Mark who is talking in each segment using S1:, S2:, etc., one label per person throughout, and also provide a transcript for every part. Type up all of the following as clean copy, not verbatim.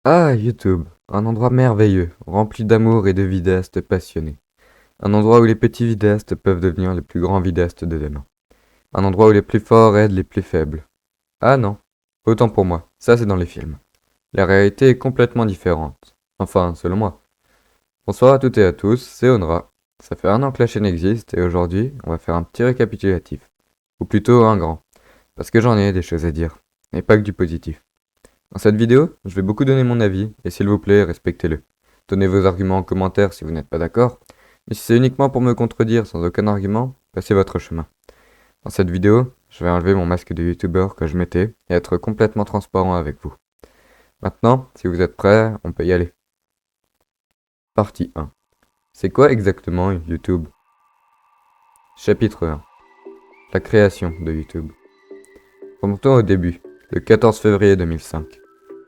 S1: Ah, YouTube, un endroit merveilleux, rempli d'amour et de vidéastes passionnés. Un endroit où les petits vidéastes peuvent devenir les plus grands vidéastes de demain. Un endroit où les plus forts aident les plus faibles. Ah non, autant pour moi, ça c'est dans les films. La réalité est complètement différente. Enfin, selon moi. Bonsoir à toutes et à tous, c'est Onra. Ça fait 1 an que la chaîne existe et aujourd'hui, on va faire un petit récapitulatif. Ou plutôt un grand. Parce que j'en ai des choses à dire. Et pas que du positif. Dans cette vidéo, je vais beaucoup donner mon avis, et s'il vous plaît, respectez-le. Donnez vos arguments en commentaire si vous n'êtes pas d'accord, mais si c'est uniquement pour me contredire sans aucun argument, passez votre chemin. Dans cette vidéo, je vais enlever mon masque de youtubeur que je mettais et être complètement transparent avec vous. Maintenant, si vous êtes prêts, on peut y aller. Partie 1. C'est quoi exactement YouTube? Chapitre 1. La création de YouTube. Remontons au début, le 14 février 2005.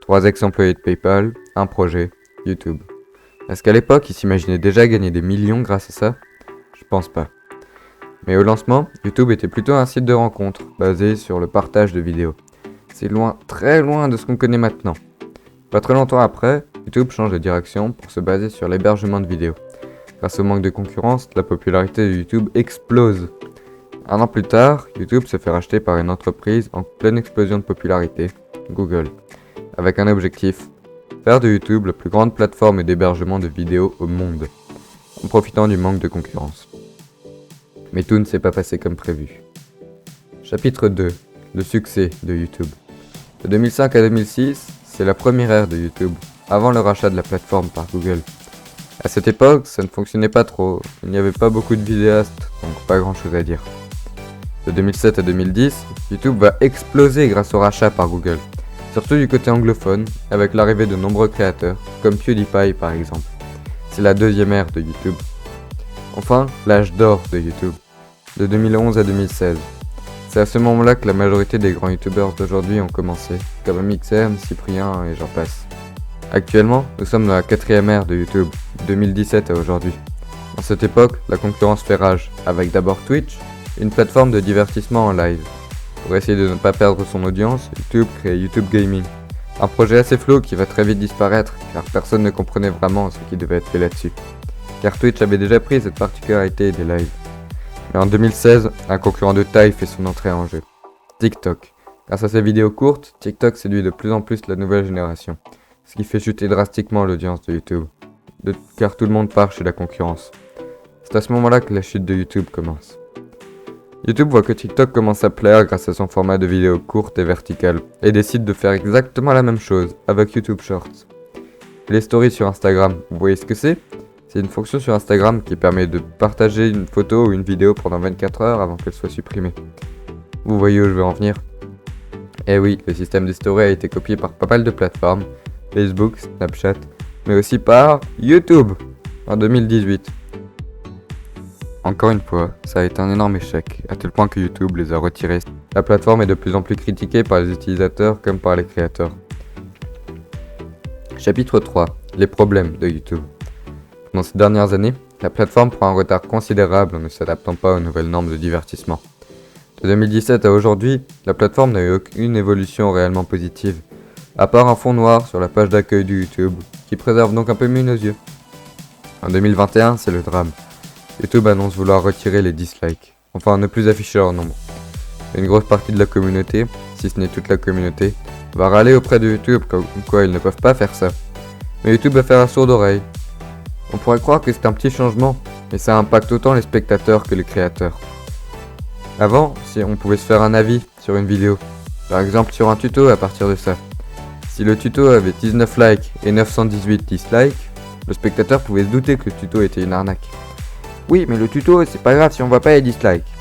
S1: 3 ex-employés de PayPal, un projet, YouTube. Est-ce qu'à l'époque, ils s'imaginaient déjà gagner des millions grâce à ça? Je pense pas. Mais au lancement, YouTube était plutôt un site de rencontre, basé sur le partage de vidéos. C'est loin, très loin de ce qu'on connaît maintenant. Pas très longtemps après, YouTube change de direction pour se baser sur l'hébergement de vidéos. Grâce au manque de concurrence, la popularité de YouTube explose. 1 an plus tard, YouTube se fait racheter par une entreprise en pleine explosion de popularité, Google, avec un objectif: faire de YouTube la plus grande plateforme d'hébergement de vidéos au monde, en profitant du manque de concurrence. Mais tout ne s'est pas passé comme prévu. Chapitre 2. Le succès de YouTube. De 2005 à 2006, c'est la première ère de YouTube, avant le rachat de la plateforme par Google. À cette époque, ça ne fonctionnait pas trop, il n'y avait pas beaucoup de vidéastes, donc pas grand chose à dire. De 2007 à 2010, YouTube va exploser grâce au rachat par Google, surtout du côté anglophone, avec l'arrivée de nombreux créateurs, comme PewDiePie par exemple. C'est la deuxième ère de YouTube. Enfin, l'âge d'or de YouTube, de 2011 à 2016. C'est à ce moment-là que la majorité des grands YouTubers d'aujourd'hui ont commencé, comme Mixem, Cyprien et j'en passe. Actuellement, nous sommes dans la 4e ère de YouTube, de 2017 à aujourd'hui. Dans cette époque, la concurrence fait rage, avec d'abord Twitch, une plateforme de divertissement en live. Pour essayer de ne pas perdre son audience, YouTube crée YouTube Gaming. Un projet assez flou qui va très vite disparaître, car personne ne comprenait vraiment ce qui devait être fait là-dessus. Car Twitch avait déjà pris cette particularité des lives. Mais en 2016, un concurrent de taille fait son entrée en jeu. TikTok. Grâce à ses vidéos courtes, TikTok séduit de plus en plus la nouvelle génération, ce qui fait chuter drastiquement l'audience de YouTube, car tout le monde part chez la concurrence. C'est à ce moment-là que la chute de YouTube commence. YouTube voit que TikTok commence à plaire grâce à son format de vidéos courtes et verticales, et décide de faire exactement la même chose avec YouTube Shorts. Les stories sur Instagram, vous voyez ce que c'est? C'est une fonction sur Instagram qui permet de partager une photo ou une vidéo pendant 24 heures avant qu'elle soit supprimée. Vous voyez où je veux en venir? Eh oui, le système des stories a été copié par pas mal de plateformes, Facebook, Snapchat, mais aussi par YouTube en 2018. Encore une fois, ça a été un énorme échec, à tel point que YouTube les a retirés. La plateforme est de plus en plus critiquée par les utilisateurs comme par les créateurs. Chapitre 3. Les problèmes de YouTube. Dans ces dernières années, la plateforme prend un retard considérable en ne s'adaptant pas aux nouvelles normes de divertissement. De 2017 à aujourd'hui, la plateforme n'a eu aucune évolution réellement positive, à part un fond noir sur la page d'accueil du YouTube, qui préserve donc un peu mieux nos yeux. En 2021, c'est le drame. YouTube annonce vouloir retirer les dislikes, enfin ne plus afficher leur nombre. Une grosse partie de la communauté, si ce n'est toute la communauté, va râler auprès de YouTube comme quoi ils ne peuvent pas faire ça. Mais YouTube va faire un sourd oreille. On pourrait croire que c'est un petit changement, mais ça impacte autant les spectateurs que les créateurs. Avant, si on pouvait se faire un avis sur une vidéo, par exemple sur un tuto à partir de ça. Si le tuto avait 19 likes et 918 dislikes, le spectateur pouvait se douter que le tuto était une arnaque. Oui, mais le tuto, c'est pas grave si on voit pas les dislikes.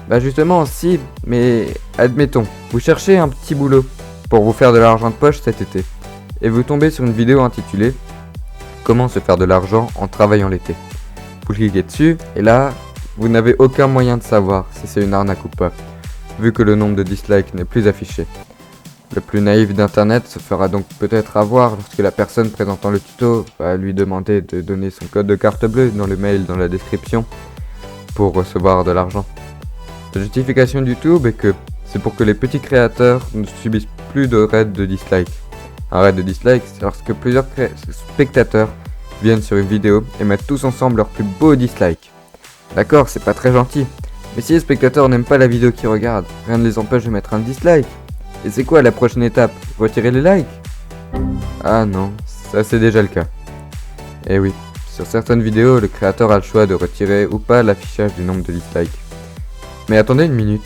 S1: Bah justement, si, mais admettons, vous cherchez un petit boulot pour vous faire de l'argent de poche cet été, et vous tombez sur une vidéo intitulée « Comment se faire de l'argent en travaillant l'été ». Vous cliquez dessus, et là, vous n'avez aucun moyen de savoir si c'est une arnaque ou pas, vu que le nombre de dislikes n'est plus affiché. Le plus naïf d'internet se fera donc peut-être avoir lorsque la personne présentant le tuto va lui demander de donner son code de carte bleue dans le mail dans la description pour recevoir de l'argent. La justification de YouTube est que c'est pour que les petits créateurs ne subissent plus de raids de dislikes, Un raid de dislike, c'est lorsque plusieurs spectateurs viennent sur une vidéo et mettent tous ensemble leurs plus beaux dislikes. D'accord, c'est pas très gentil, mais si les spectateurs n'aiment pas la vidéo qu'ils regardent, rien ne les empêche de mettre un dislike. Et c'est quoi la prochaine étape? Retirer les likes? Ah non, ça c'est déjà le cas. Et oui, sur certaines vidéos, le créateur a le choix de retirer ou pas l'affichage du nombre de dislikes. Mais attendez une minute,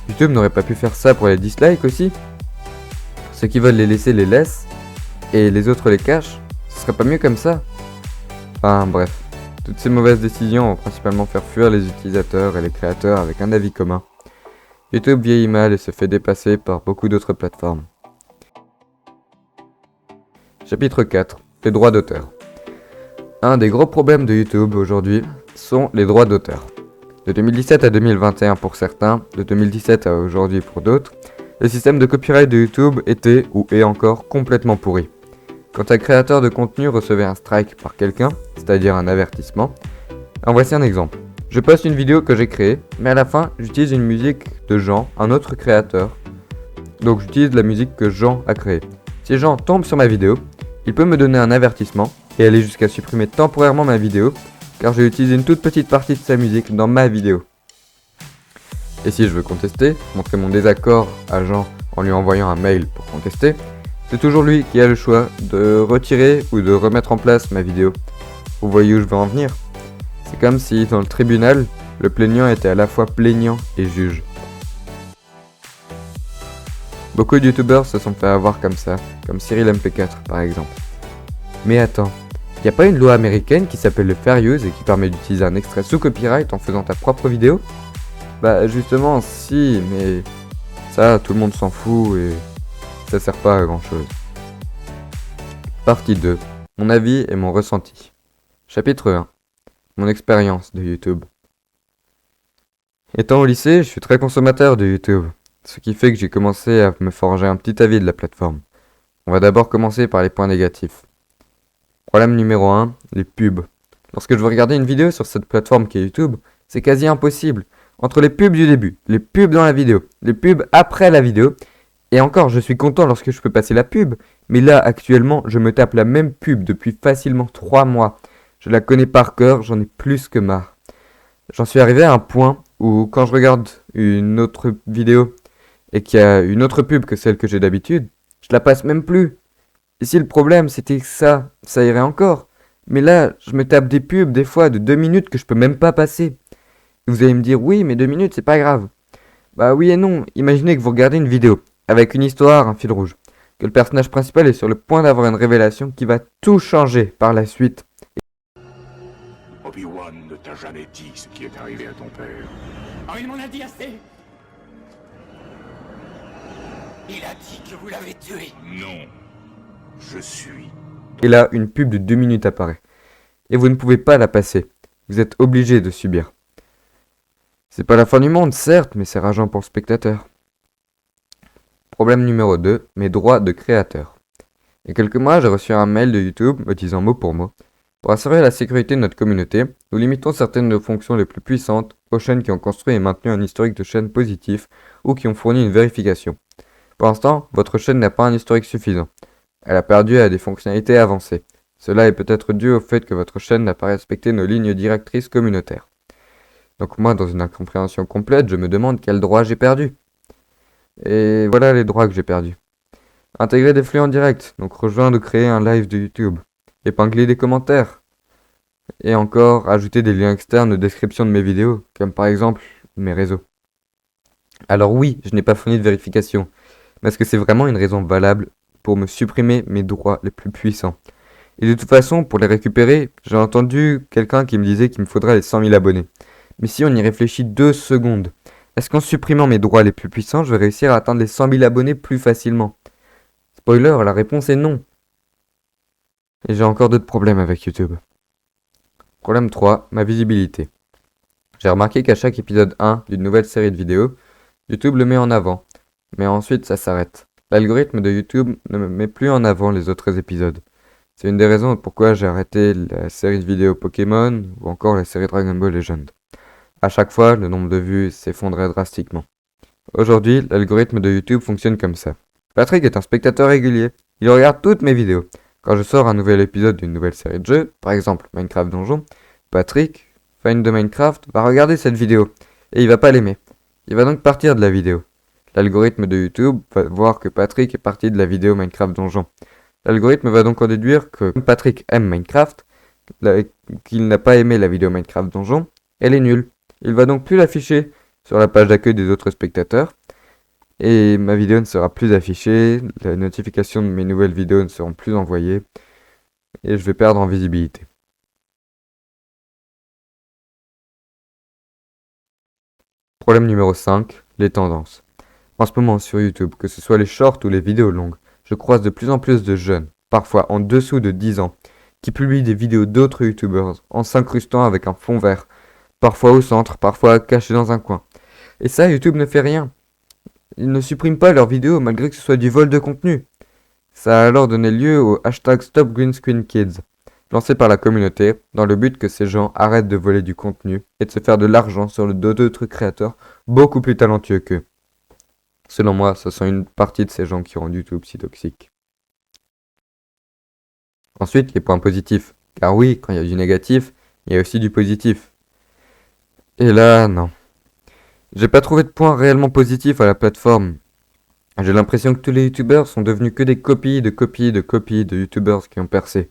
S1: YouTube n'aurait pas pu faire ça pour les dislikes aussi? Ceux qui veulent les laisser les laissent, et les autres les cachent? Ce serait pas mieux comme ça? Enfin bref, toutes ces mauvaises décisions vont principalement faire fuir les utilisateurs et les créateurs avec un avis commun. YouTube vieillit mal et se fait dépasser par beaucoup d'autres plateformes. Chapitre 4. Les droits d'auteur. Un des gros problèmes de YouTube aujourd'hui sont les droits d'auteur. De 2017 à 2021 pour certains, de 2017 à aujourd'hui pour d'autres, le système de copyright de YouTube était ou est encore complètement pourri. Quand un créateur de contenu recevait un strike par quelqu'un, c'est-à-dire un avertissement, en voici un exemple. Je poste une vidéo que j'ai créée, mais à la fin, j'utilise une musique de Jean, un autre créateur. Donc j'utilise la musique que Jean a créée. Si Jean tombe sur ma vidéo, il peut me donner un avertissement et aller jusqu'à supprimer temporairement ma vidéo, car j'ai utilisé une toute petite partie de sa musique dans ma vidéo. Et si je veux contester, montrer mon désaccord à Jean en lui envoyant un mail pour contester, c'est toujours lui qui a le choix de retirer ou de remettre en place ma vidéo. Vous voyez où je veux en venir? C'est comme si dans le tribunal, le plaignant était à la fois plaignant et juge. Beaucoup de youtubeurs se sont fait avoir comme ça, comme Cyril MP4 par exemple. Mais attends, y a pas une loi américaine qui s'appelle le Fair Use et qui permet d'utiliser un extrait sous copyright en faisant ta propre vidéo? Bah justement si, mais ça tout le monde s'en fout et ça sert pas à grand chose. Partie 2. Mon avis et mon ressenti. Chapitre 1. Mon expérience de YouTube. Étant au lycée, je suis très consommateur de YouTube, ce qui fait que j'ai commencé à me forger un petit avis de la plateforme. On va d'abord commencer par les points négatifs. Problème numéro 1, les pubs. Lorsque je veux regarder une vidéo sur cette plateforme qui est YouTube, c'est quasi impossible. Entre les pubs du début, les pubs dans la vidéo, les pubs après la vidéo, et encore je suis content lorsque je peux passer la pub, mais là actuellement je me tape la même pub depuis facilement 3 mois. Je la connais par cœur, j'en ai plus que marre. J'en suis arrivé à un point où quand je regarde une autre vidéo et qu'il y a une autre pub que celle que j'ai d'habitude, je la passe même plus. Et si le problème c'était que ça irait encore. Mais là, je me tape des pubs des fois de 2 minutes que je peux même pas passer. Et vous allez me dire, oui, mais 2 minutes, c'est pas grave. Bah oui et non, imaginez que vous regardez une vidéo avec une histoire, un fil rouge, que le personnage principal est sur le point d'avoir une révélation qui va tout changer par la suite.
S2: Obi-Wan ne t'a jamais dit ce qui est arrivé à ton père.
S3: Oh, il m'en a dit assez. Il a dit que vous l'avez tué.
S2: Non. Je suis.
S1: Et là, une pub de 2 minutes apparaît. Et vous ne pouvez pas la passer. Vous êtes obligé de subir. C'est pas la fin du monde, certes, mais c'est rageant pour le spectateur. Problème numéro 2, mes droits de créateur. Il y a quelques mois, j'ai reçu un mail de YouTube me disant mot pour mot: pour assurer la sécurité de notre communauté, nous limitons certaines de nos fonctions les plus puissantes aux chaînes qui ont construit et maintenu un historique de chaînes positif ou qui ont fourni une vérification. Pour l'instant, votre chaîne n'a pas un historique suffisant. Elle a perdu à des fonctionnalités avancées. Cela est peut-être dû au fait que votre chaîne n'a pas respecté nos lignes directrices communautaires. Donc moi, dans une incompréhension complète, je me demande quels droits j'ai perdus. Et voilà les droits que j'ai perdus. Intégrer des flux en direct, donc rejoindre ou créer un live de YouTube. Épingler des commentaires. Et encore, ajouter des liens externes aux descriptions de mes vidéos, comme par exemple mes réseaux. Alors oui, je n'ai pas fourni de vérification, mais est-ce que c'est vraiment une raison valable pour me supprimer mes droits les plus puissants? Et de toute façon, pour les récupérer, j'ai entendu quelqu'un qui me disait qu'il me faudrait les 100 000 abonnés. Mais si on y réfléchit 2 secondes, est-ce qu'en supprimant mes droits les plus puissants, je vais réussir à atteindre les 100 000 abonnés plus facilement? Spoiler, la réponse est non. Et j'ai encore d'autres problèmes avec YouTube. Problème 3, ma visibilité. J'ai remarqué qu'à chaque épisode 1 d'une nouvelle série de vidéos, YouTube le met en avant, mais ensuite ça s'arrête. L'algorithme de YouTube ne me met plus en avant les autres épisodes. C'est une des raisons pourquoi j'ai arrêté la série de vidéos Pokémon ou encore la série Dragon Ball Legend. À chaque fois, le nombre de vues s'effondrait drastiquement. Aujourd'hui, l'algorithme de YouTube fonctionne comme ça. Patrick est un spectateur régulier. Il regarde toutes mes vidéos. Quand je sors un nouvel épisode d'une nouvelle série de jeux, par exemple Minecraft Donjon, Patrick, fan de Minecraft, va regarder cette vidéo et il va pas l'aimer. Il va donc partir de la vidéo. L'algorithme de YouTube va voir que Patrick est parti de la vidéo Minecraft Donjon. L'algorithme va donc en déduire que comme Patrick aime Minecraft, qu'il n'a pas aimé la vidéo Minecraft Donjon, elle est nulle. Il va donc plus l'afficher sur la page d'accueil des autres spectateurs et ma vidéo ne sera plus affichée, les notifications de mes nouvelles vidéos ne seront plus envoyées et je vais perdre en visibilité. Problème numéro 5, les tendances. En ce moment sur YouTube, que ce soit les shorts ou les vidéos longues, je croise de plus en plus de jeunes, parfois en dessous de 10 ans, qui publient des vidéos d'autres youtubeurs en s'incrustant avec un fond vert, parfois au centre, parfois caché dans un coin. Et ça, YouTube ne fait rien. Ils ne suppriment pas leurs vidéos malgré que ce soit du vol de contenu. Ça a alors donné lieu au hashtag StopGreenScreenKids, lancé par la communauté, dans le but que ces gens arrêtent de voler du contenu et de se faire de l'argent sur le dos d'autres créateurs beaucoup plus talentueux qu'eux. Selon moi, ce sont une partie de ces gens qui rendent YouTube si toxique. Ensuite, les points positifs. Car oui, quand il y a du négatif, il y a aussi du positif. Et là, non. J'ai pas trouvé de points réellement positifs à la plateforme. J'ai l'impression que tous les youtubeurs sont devenus que des copies de youtubeurs qui ont percé.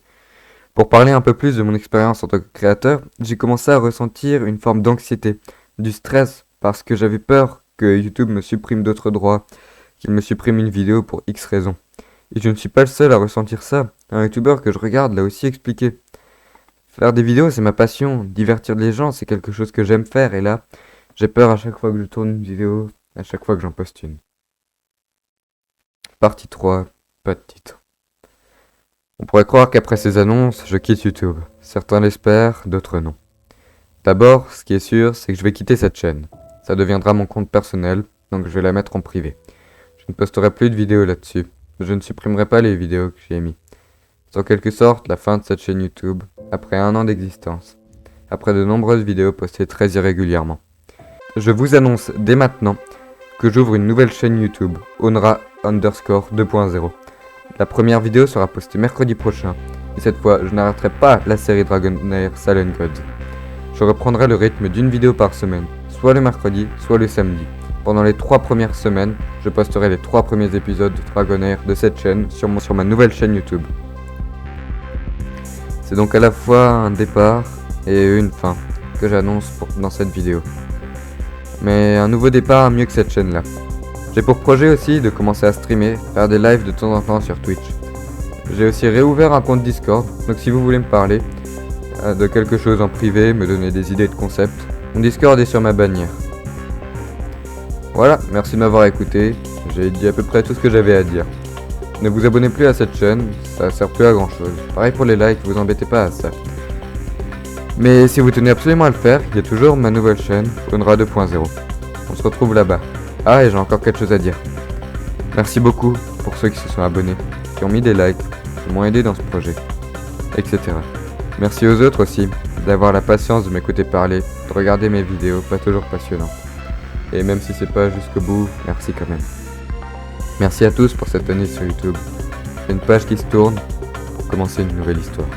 S1: Pour parler un peu plus de mon expérience en tant que créateur, j'ai commencé à ressentir une forme d'anxiété, du stress, parce que j'avais peur que YouTube me supprime d'autres droits, qu'il me supprime une vidéo pour X raisons. Et je ne suis pas le seul à ressentir ça. Un youtubeur que je regarde l'a aussi expliqué. Faire des vidéos, c'est ma passion. Divertir les gens, c'est quelque chose que j'aime faire. Et là, j'ai peur à chaque fois que je tourne une vidéo, à chaque fois que j'en poste une. Partie 3, pas de titre. On pourrait croire qu'après ces annonces, je quitte YouTube. Certains l'espèrent, d'autres non. D'abord, ce qui est sûr, c'est que je vais quitter cette chaîne. Ça deviendra mon compte personnel, donc je vais la mettre en privé. Je ne posterai plus de vidéos là-dessus. Je ne supprimerai pas les vidéos que j'ai mis. C'est en quelque sorte la fin de cette chaîne YouTube, après 1 an d'existence. Après de nombreuses vidéos postées très irrégulièrement. Je vous annonce dès maintenant que j'ouvre une nouvelle chaîne YouTube, Onra_2.0. La première vidéo sera postée mercredi prochain, et cette fois je n'arrêterai pas la série Dragonair Fallen Gods. Je reprendrai le rythme d'une vidéo par semaine, soit le mercredi, soit le samedi. Pendant les 3 premières semaines, je posterai les 3 premiers épisodes de Dragonair de cette chaîne sur ma nouvelle chaîne YouTube. C'est donc à la fois un départ et une fin que j'annonce dans cette vidéo. Mais un nouveau départ mieux que cette chaîne-là. J'ai pour projet aussi de commencer à streamer, faire des lives de temps en temps sur Twitch. J'ai aussi réouvert un compte Discord, donc si vous voulez me parler de quelque chose en privé, me donner des idées de concepts, mon Discord est sur ma bannière. Voilà, merci de m'avoir écouté, j'ai dit à peu près tout ce que j'avais à dire. Ne vous abonnez plus à cette chaîne, ça sert plus à grand chose. Pareil pour les likes, vous embêtez pas à ça. Mais si vous tenez absolument à le faire, il y a toujours ma nouvelle chaîne, Onra 2.0. On se retrouve là-bas. Ah, et j'ai encore quelque chose à dire. Merci beaucoup pour ceux qui se sont abonnés, qui ont mis des likes, qui m'ont aidé dans ce projet, etc. Merci aux autres aussi, d'avoir la patience de m'écouter parler, de regarder mes vidéos, pas toujours passionnantes. Et même si c'est pas jusqu'au bout, merci quand même. Merci à tous pour cette année sur YouTube. C'est une page qui se tourne pour commencer une nouvelle histoire.